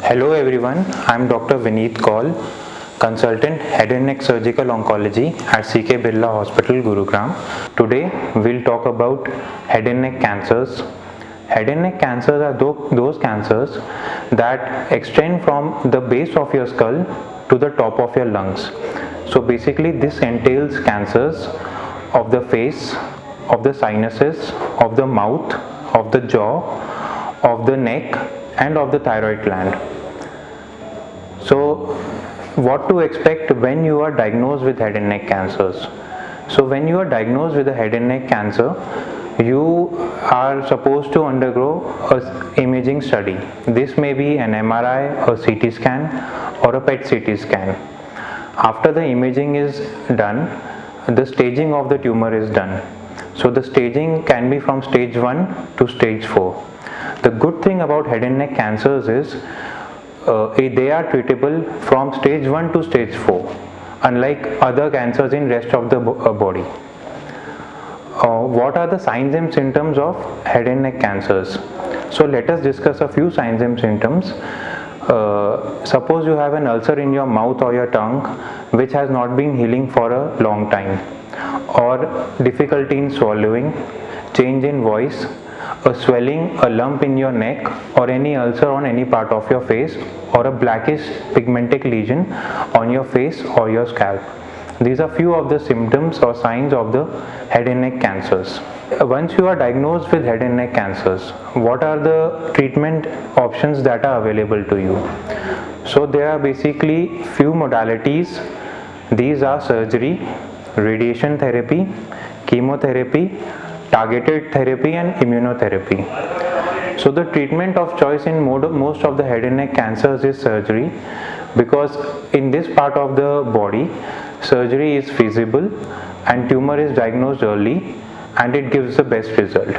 Hello everyone, I am Dr. Vineet Kaul, Consultant Head and Neck Surgical Oncology at CK Birla Hospital, Gurugram. Today we'll talk about head and neck cancers. Head and neck cancers are those cancers that extend from the base of your skull to the top of your lungs. So basically this entails cancers of the face, of the sinuses, of the mouth, of the jaw, of the neck and of the thyroid gland. So what to expect when you are diagnosed with head and neck cancers? So when you are diagnosed with a head and neck cancer, you are supposed to undergo an imaging study. This may be an MRI, a CT scan or a PET CT scan. After the imaging is done, the staging of the tumor is done. So the staging can be from stage 1 to stage 4. The good thing about head and neck cancers is they are treatable from stage 1 to stage 4, unlike other cancers in rest of the body. What are the signs and symptoms of head and neck cancers? So let us discuss a few signs and symptoms. Suppose you have an ulcer in your mouth or your tongue which has not been healing for a long time, or difficulty in swallowing, change in voice, a swelling, a lump in your neck or any ulcer on any part of your face, or a blackish pigmented lesion on your face or your scalp. These are few of the symptoms or signs of the head and neck cancers. Once you are diagnosed with head and neck cancers, what are the treatment options that are available to you? So there are basically few modalities. These are surgery, radiation therapy, chemotherapy, targeted therapy and immunotherapy. So the treatment of choice in most of the head and neck cancers is surgery, because in this part of the body surgery is feasible and tumor is diagnosed early and it gives the best result.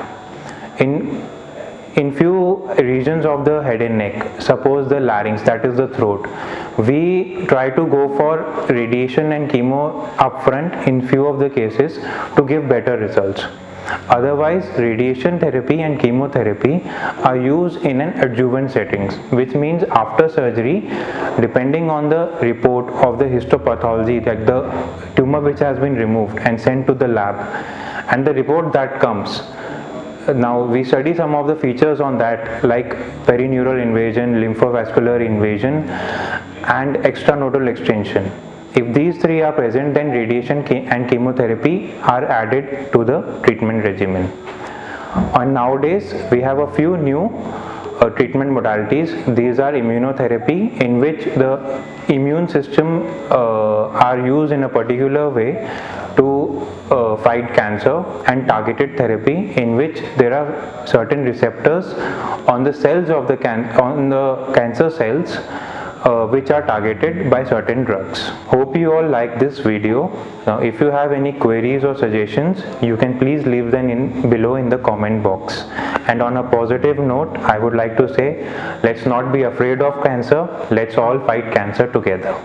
In few regions of the head and neck, suppose the larynx, that is the throat, we try to go for radiation and chemo upfront in few of the cases to give better results. Otherwise, radiation therapy and chemotherapy are used in an adjuvant settings, which means after surgery, depending on the report of the histopathology, that the tumor which has been removed and sent to the lab, and the report that comes. Now we study some of the features on that, like perineural invasion, lymphovascular invasion and extranodal extension. If these three are present, then radiation and chemotherapy are added to the treatment regimen. And nowadays we have a few new treatment modalities. These are immunotherapy, in which the immune system are used in a particular way to fight cancer, and targeted therapy, in which there are certain receptors on the cells of the cancer cells which are targeted by certain drugs. Hope you all like this video. Now if you have any queries or suggestions, you can please leave them below in the comment box. And on a positive note, I would like to say, let's not be afraid of cancer, let's all fight cancer together.